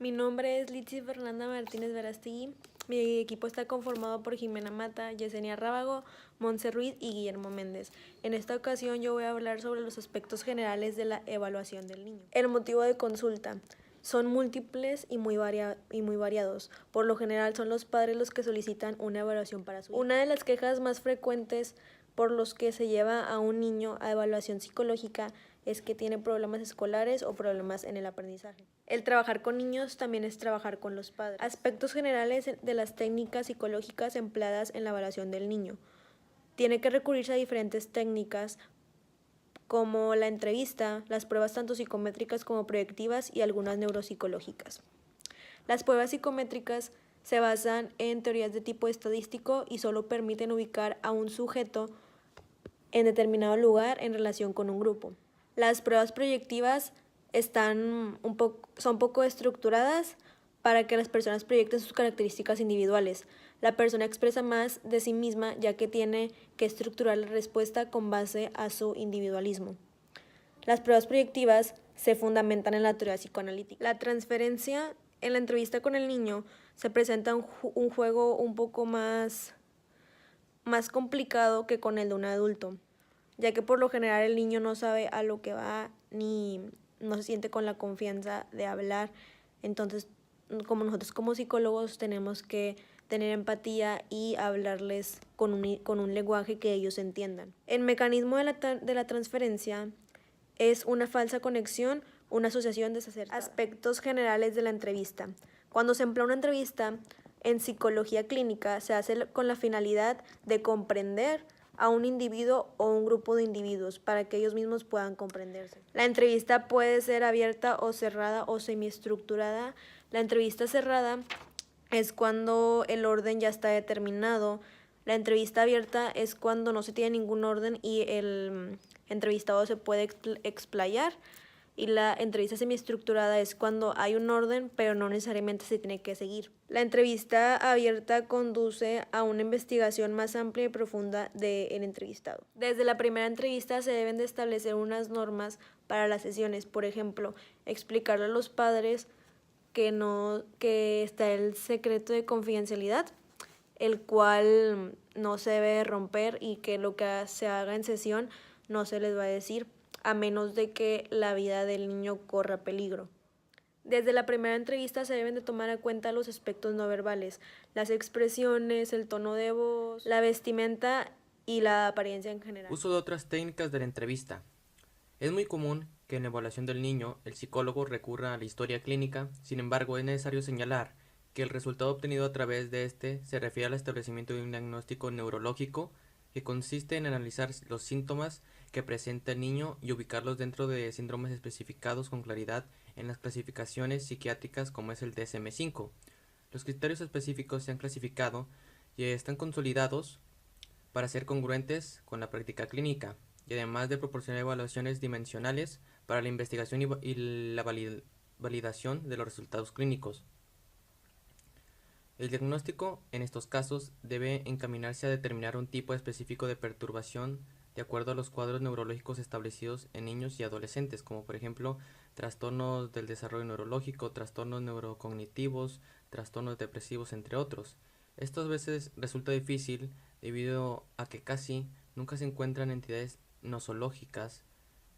Mi nombre es Litzy Fernanda Martínez Verástegui. Mi equipo está conformado por Jimena Mata, Yesenia Rábago, Montse Ruiz y Guillermo Méndez. En esta ocasión yo voy a hablar sobre los aspectos generales de la evaluación del niño. El motivo de consulta. Son múltiples y muy variados. Por lo general son los padres los que solicitan una evaluación para su hijo. Una de las quejas más frecuentes por los que se lleva a un niño a evaluación psicológica es que tiene problemas escolares o problemas en el aprendizaje. El trabajar con niños también es trabajar con los padres. Aspectos generales de las técnicas psicológicas empleadas en la evaluación del niño. Tiene que recurrirse a diferentes técnicas como la entrevista, las pruebas tanto psicométricas como proyectivas y algunas neuropsicológicas. Las pruebas psicométricas se basan en teorías de tipo estadístico y solo permiten ubicar a un sujeto en determinado lugar en relación con un grupo. Las pruebas proyectivas son poco estructuradas para que las personas proyecten sus características individuales. La persona expresa más de sí misma ya que tiene que estructurar la respuesta con base a su individualismo. Las pruebas proyectivas se fundamentan en la teoría psicoanalítica. La transferencia en la entrevista con el niño se presenta un juego un poco más complicado que con el de un adulto, ya que por lo general el niño no sabe a lo que va ni no se siente con la confianza de hablar. Entonces, como nosotros como psicólogos tenemos que tener empatía y hablarles con un lenguaje que ellos entiendan. El mecanismo de la transferencia es una falsa conexión, una asociación desacertada. Aspectos generales de la entrevista. Cuando se emplea una entrevista en psicología clínica, se hace con la finalidad de comprender a un individuo o un grupo de individuos para que ellos mismos puedan comprenderse. La entrevista puede ser abierta o cerrada o semiestructurada. La entrevista cerrada es cuando el orden ya está determinado. La entrevista abierta es cuando no se tiene ningún orden y el entrevistado se puede explayar. Y la entrevista semiestructurada es cuando hay un orden, pero no necesariamente se tiene que seguir. La entrevista abierta conduce a una investigación más amplia y profunda del entrevistado. Desde la primera entrevista se deben de establecer unas normas para las sesiones. Por ejemplo, explicarle a los padres que está el secreto de confidencialidad, el cual no se debe romper y que lo que se haga en sesión no se les va a decir, a menos de que la vida del niño corra peligro. Desde la primera entrevista se deben de tomar en cuenta los aspectos no verbales, las expresiones, el tono de voz, la vestimenta y la apariencia en general. Uso de otras técnicas de la entrevista. Es muy común que en la evaluación del niño el psicólogo recurra a la historia clínica, sin embargo es necesario señalar que el resultado obtenido a través de este se refiere al establecimiento de un diagnóstico neurológico que consiste en analizar los síntomas que presenta el niño y ubicarlos dentro de síndromes especificados con claridad en las clasificaciones psiquiátricas como es el DSM-5. Los criterios específicos se han clasificado y están consolidados para ser congruentes con la práctica clínica y además de proporcionar evaluaciones dimensionales para la investigación y la validación de los resultados clínicos. El diagnóstico en estos casos debe encaminarse a determinar un tipo específico de perturbación de acuerdo a los cuadros neurológicos establecidos en niños y adolescentes, como por ejemplo trastornos del desarrollo neurológico, trastornos neurocognitivos, trastornos depresivos, entre otros. Esto a veces resulta difícil debido a que casi nunca se encuentran entidades nosológicas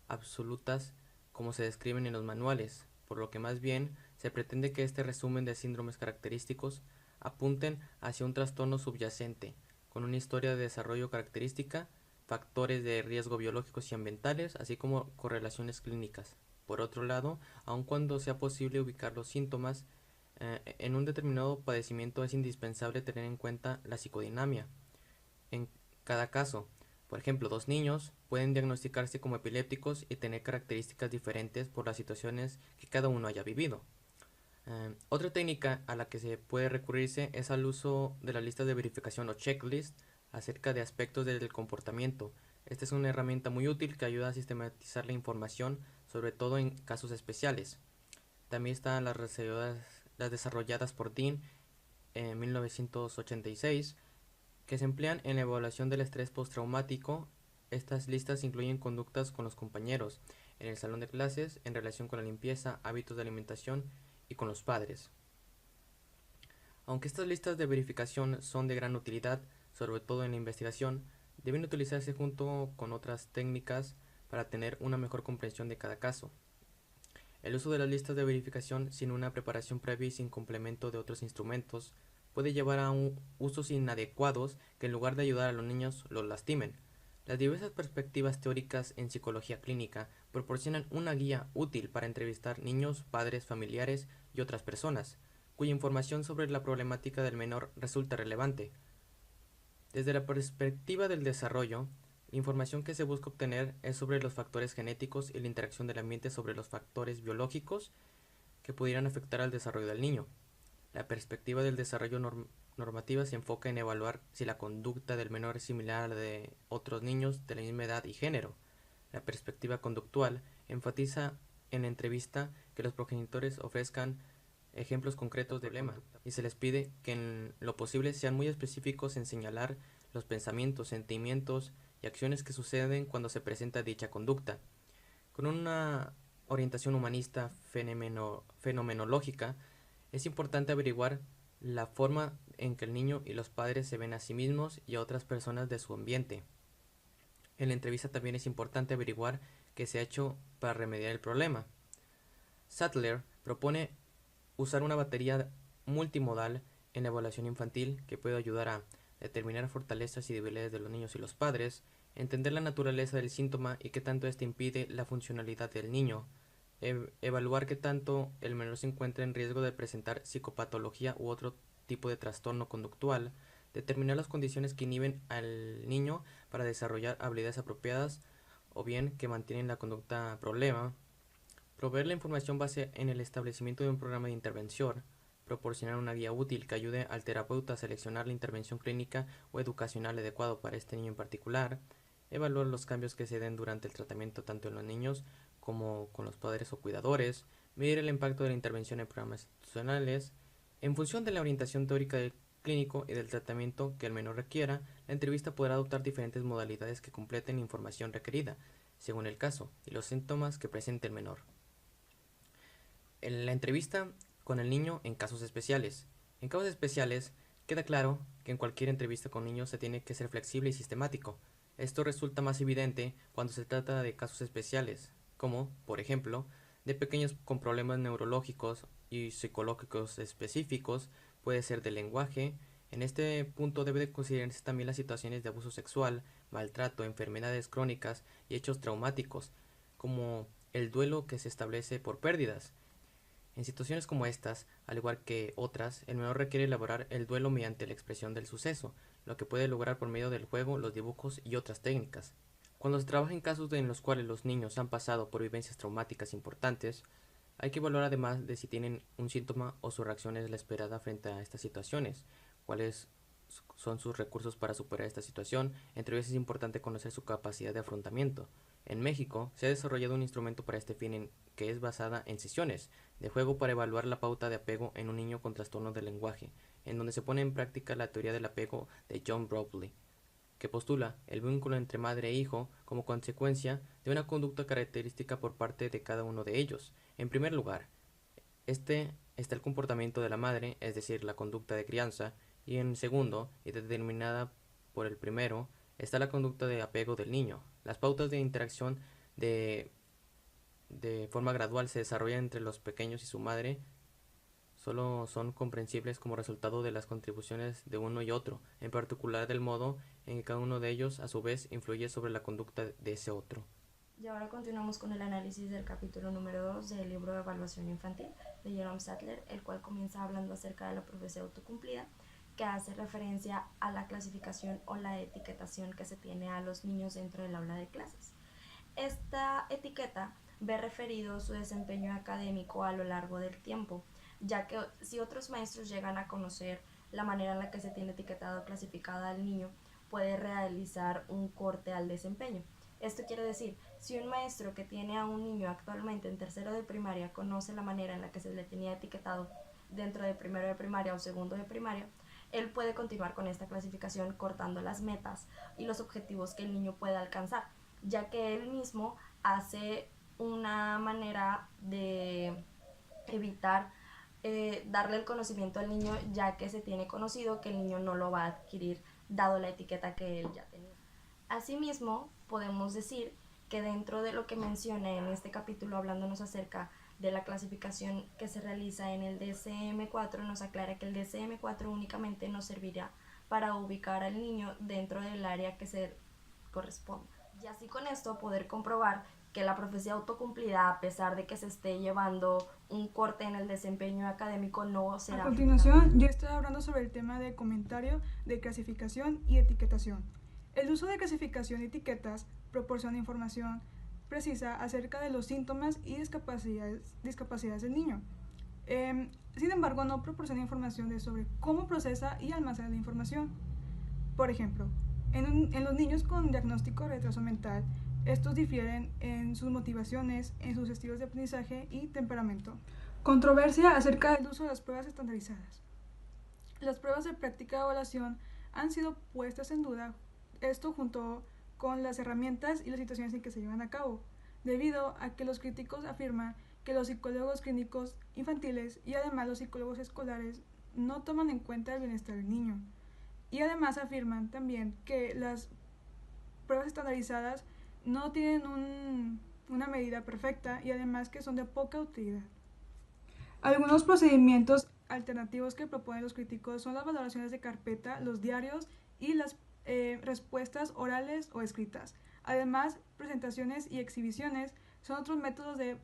absolutas como se describen en los manuales, por lo que más bien se pretende que este resumen de síndromes característicos apunten hacia un trastorno subyacente, con una historia de desarrollo característica, factores de riesgo biológicos y ambientales, así como correlaciones clínicas. Por otro lado, aun cuando sea posible ubicar los síntomas, en un determinado padecimiento es indispensable tener en cuenta la psicodinamia. En cada caso, por ejemplo, dos niños pueden diagnosticarse como epilépticos y tener características diferentes por las situaciones que cada uno haya vivido. Otra técnica a la que se puede recurrirse es al uso de la lista de verificación o checklist acerca de aspectos del comportamiento. Esta es una herramienta muy útil que ayuda a sistematizar la información, sobre todo en casos especiales. También están las desarrolladas por Dean en 1986, que se emplean en la evaluación del estrés postraumático. Estas listas incluyen conductas con los compañeros, en el salón de clases, en relación con la limpieza, hábitos de alimentación y con los padres. Aunque estas listas de verificación son de gran utilidad, sobre todo en la investigación, deben utilizarse junto con otras técnicas para tener una mejor comprensión de cada caso. El uso de las listas de verificación sin una preparación previa y sin complemento de otros instrumentos puede llevar a usos inadecuados que en lugar de ayudar a los niños los lastimen. Las diversas perspectivas teóricas en psicología clínica proporcionan una guía útil para entrevistar niños, padres, familiares y otras personas, cuya información sobre la problemática del menor resulta relevante. Desde la perspectiva del desarrollo, la información que se busca obtener es sobre los factores genéticos y la interacción del ambiente sobre los factores biológicos que pudieran afectar al desarrollo del niño. La perspectiva del desarrollo normativa se enfoca en evaluar si la conducta del menor es similar a la de otros niños de la misma edad y género. La perspectiva conductual enfatiza en la entrevista que los progenitores ofrezcan ejemplos concretos de problema y se les pide que en lo posible sean muy específicos en señalar los pensamientos, sentimientos y acciones que suceden cuando se presenta dicha conducta. Con una orientación humanista fenomenológica, es importante averiguar la forma en que el niño y los padres se ven a sí mismos y a otras personas de su ambiente. En la entrevista también es importante averiguar qué se ha hecho para remediar el problema. Sattler propone usar una batería multimodal en la evaluación infantil que puede ayudar a determinar fortalezas y debilidades de los niños y los padres, entender la naturaleza del síntoma y qué tanto éste impide la funcionalidad del niño, evaluar qué tanto el menor se encuentra en riesgo de presentar psicopatología u otro tipo de trastorno conductual, determinar las condiciones que inhiben al niño para desarrollar habilidades apropiadas o bien que mantienen la conducta problema, proveer la información base en el establecimiento de un programa de intervención, proporcionar una guía útil que ayude al terapeuta a seleccionar la intervención clínica o educacional adecuado para este niño en particular, evaluar los cambios que se den durante el tratamiento tanto en los niños como con los padres o cuidadores, medir el impacto de la intervención en programas institucionales. En función de la orientación teórica del clínico y del tratamiento que el menor requiera, la entrevista podrá adoptar diferentes modalidades que completen la información requerida, según el caso y los síntomas que presente el menor. En la entrevista con el niño en casos especiales. En casos especiales, queda claro que en cualquier entrevista con niños se tiene que ser flexible y sistemático. Esto resulta más evidente cuando se trata de casos especiales, como, por ejemplo, de pequeños con problemas neurológicos y psicológicos específicos, puede ser de lenguaje. En este punto debe de considerarse también las situaciones de abuso sexual, maltrato, enfermedades crónicas y hechos traumáticos, como el duelo que se establece por pérdidas. En situaciones como estas, al igual que otras, el menor requiere elaborar el duelo mediante la expresión del suceso, lo que puede lograr por medio del juego, los dibujos y otras técnicas. Cuando se trabaja en casos en los cuales los niños han pasado por vivencias traumáticas importantes, hay que evaluar además de si tienen un síntoma o su reacción es la esperada frente a estas situaciones, cuáles son sus recursos para superar esta situación. Entre ellos es importante conocer su capacidad de afrontamiento. En México se ha desarrollado un instrumento para este fin que es basada en sesiones de juego para evaluar la pauta de apego en un niño con trastorno del lenguaje, en donde se pone en práctica la teoría del apego de John Bowlby, que postula el vínculo entre madre e hijo como consecuencia de una conducta característica por parte de cada uno de ellos. En primer lugar, este está el comportamiento de la madre, es decir, la conducta de crianza, y en segundo, y determinada por el primero, está la conducta de apego del niño. Las pautas de interacción de forma gradual se desarrollan entre los pequeños y su madre, solo son comprensibles como resultado de las contribuciones de uno y otro, en particular del modo en que cada uno de ellos a su vez influye sobre la conducta de ese otro. Y ahora continuamos con el análisis del capítulo número 2 del libro de evaluación infantil de Jerome Sattler, el cual comienza hablando acerca de la profecía autocumplida, que hace referencia a la clasificación o la etiquetación que se tiene a los niños dentro del aula de clases. Esta etiqueta ve referido su desempeño académico a lo largo del tiempo, ya que si otros maestros llegan a conocer la manera en la que se tiene etiquetado o clasificado al niño, puede realizar un corte al desempeño. Esto quiere decir, si un maestro que tiene a un niño actualmente en tercero de primaria conoce la manera en la que se le tenía etiquetado dentro de primero de primaria o segundo de primaria, él puede continuar con esta clasificación cortando las metas y los objetivos que el niño puede alcanzar, ya que él mismo hace una manera de evitar darle el conocimiento al niño, ya que se tiene conocido que el niño no lo va a adquirir dado la etiqueta que él ya tenía. Asimismo, podemos decir que dentro de lo que menciona en este capítulo, hablándonos acerca de la clasificación que se realiza en el DSM-4, nos aclara que el DSM-4 únicamente nos servirá para ubicar al niño dentro del área que se corresponda. Y así con esto poder comprobar que la profecía autocumplida, a pesar de que se esté llevando un corte en el desempeño académico, no será. A continuación, yo estoy hablando sobre el tema de comentario, de clasificación y etiquetación. El uso de clasificación y etiquetas proporciona información precisa acerca de los síntomas y discapacidades del niño. Sin embargo, no proporciona información sobre cómo procesa y almacena la información. Por ejemplo, en los niños con diagnóstico de retraso mental, estos difieren en sus motivaciones, en sus estilos de aprendizaje y temperamento. Controversia acerca del uso de las pruebas estandarizadas. Las pruebas de práctica de evaluación han sido puestas en duda, esto junto con las herramientas y las situaciones en que se llevan a cabo, debido a que los críticos afirman que los psicólogos clínicos infantiles y además los psicólogos escolares no toman en cuenta el bienestar del niño. Y además afirman también que las pruebas estandarizadas no tienen una medida perfecta y además que son de poca utilidad. Algunos procedimientos alternativos que proponen los críticos son las valoraciones de carpeta, los diarios y las respuestas orales o escritas. Además, presentaciones y exhibiciones son otros métodos de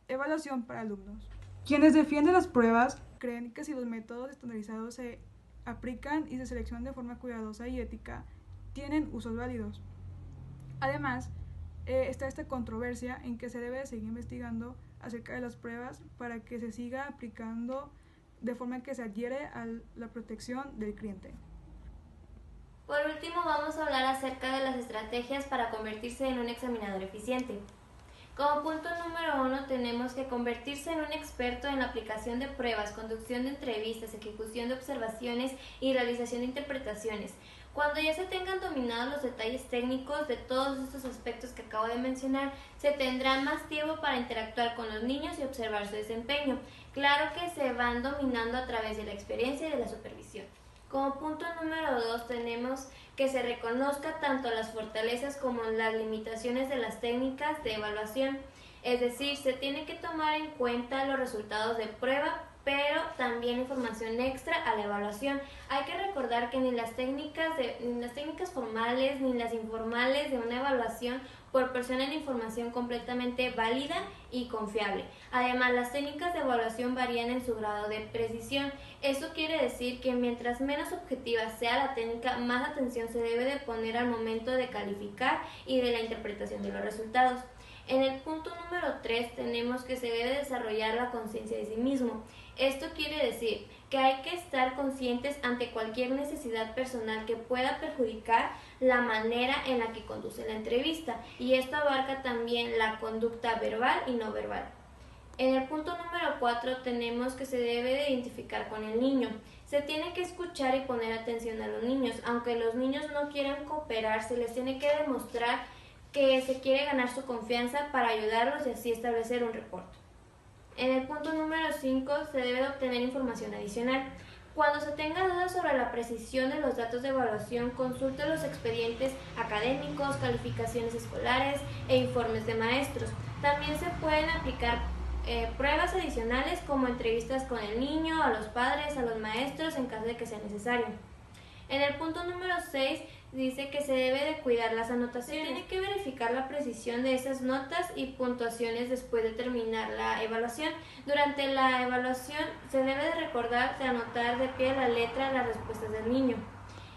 evaluación para alumnos. Quienes defienden las pruebas creen que si los métodos estandarizados se aplican y se seleccionan de forma cuidadosa y ética, tienen usos válidos. Además, está esta controversia en que se debe de seguir investigando acerca de las pruebas para que se siga aplicando de forma que se adhiere a la protección del cliente. Por último, vamos a hablar acerca de las estrategias para convertirse en un examinador eficiente. Como punto número 1 tenemos que convertirse en un experto en la aplicación de pruebas, conducción de entrevistas, ejecución de observaciones y realización de interpretaciones. Cuando ya se tengan dominados los detalles técnicos de todos estos aspectos que acabo de mencionar, se tendrá más tiempo para interactuar con los niños y observar su desempeño. Claro que se van dominando a través de la experiencia y de la supervisión. Como punto número 2 tenemos que se reconozca tanto las fortalezas como las limitaciones de las técnicas de evaluación. Es decir, se tiene que tomar en cuenta los resultados de prueba, pero también información extra a la evaluación. Hay que recordar que ni las técnicas formales ni las informales de una evaluación proporcionan información completamente válida y confiable. Además, las técnicas de evaluación varían en su grado de precisión. Esto quiere decir que mientras menos objetiva sea la técnica, más atención se debe de poner al momento de calificar y de la interpretación de los resultados. En el punto número 3 tenemos que se debe desarrollar la conciencia de sí mismo. Esto quiere decir que hay que estar conscientes ante cualquier necesidad personal que pueda perjudicar la manera en la que conduce la entrevista, y esto abarca también la conducta verbal y no verbal. En el punto número 4 tenemos que se debe de identificar con el niño. Se tiene que escuchar y poner atención a los niños. Aunque los niños no quieran cooperar, se les tiene que demostrar que se quiere ganar su confianza para ayudarlos y así establecer un reporte. En el punto número 5 se debe de obtener información adicional. Cuando se tenga dudas sobre la precisión de los datos de evaluación, consulte los expedientes académicos, calificaciones escolares e informes de maestros. También se pueden aplicar pruebas adicionales como entrevistas con el niño, a los padres, a los maestros en caso de que sea necesario. En el punto número 6 dice que se debe de cuidar las anotaciones. Se tiene que verificar la precisión de esas notas y puntuaciones después de terminar la evaluación. Durante la evaluación se debe de recordar de anotar de pie a la letra las respuestas del niño.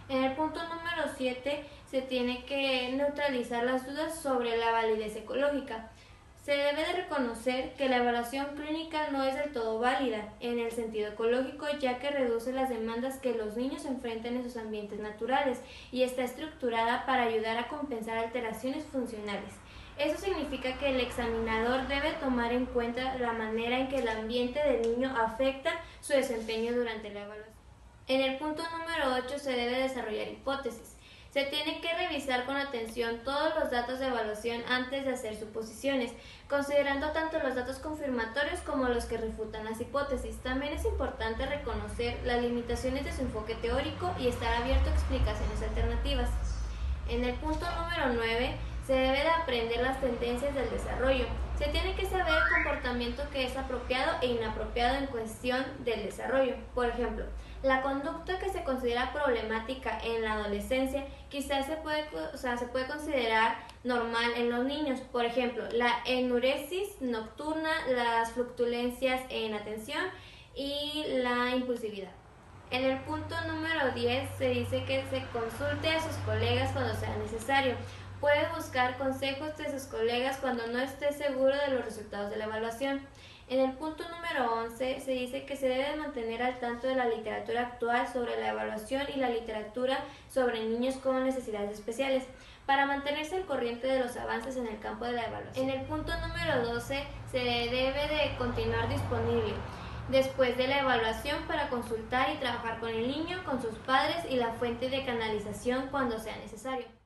En el punto número 7 se tiene que neutralizar las dudas sobre la validez ecológica. Se debe de reconocer que la evaluación clínica no es del todo válida en el sentido ecológico, ya que reduce las demandas que los niños enfrentan en sus ambientes naturales y está estructurada para ayudar a compensar alteraciones funcionales. Eso significa que el examinador debe tomar en cuenta la manera en que el ambiente del niño afecta su desempeño durante la evaluación. En el punto número 8 se debe desarrollar hipótesis. Se tiene que revisar con atención todos los datos de evaluación antes de hacer suposiciones, considerando tanto los datos confirmatorios como los que refutan las hipótesis. También es importante reconocer las limitaciones de su enfoque teórico y estar abierto a explicaciones alternativas. En el punto número 9, se debe de aprender las tendencias del desarrollo. Se tiene que saber el comportamiento que es apropiado e inapropiado en cuestión del desarrollo. Por ejemplo, la conducta que se considera problemática en la adolescencia quizás se puede considerar normal en los niños. Por ejemplo, la enuresis nocturna, las fluctuaciones en atención y la impulsividad. En el punto número 10 se dice que se consulte a sus colegas cuando sea necesario. Puede buscar consejos de sus colegas cuando no esté seguro de los resultados de la evaluación. En el punto número 11 se dice que se debe mantener al tanto de la literatura actual sobre la evaluación y la literatura sobre niños con necesidades especiales, para mantenerse al corriente de los avances en el campo de la evaluación. En el punto número 12 se debe de continuar disponible después de la evaluación para consultar y trabajar con el niño, con sus padres y la fuente de canalización cuando sea necesario.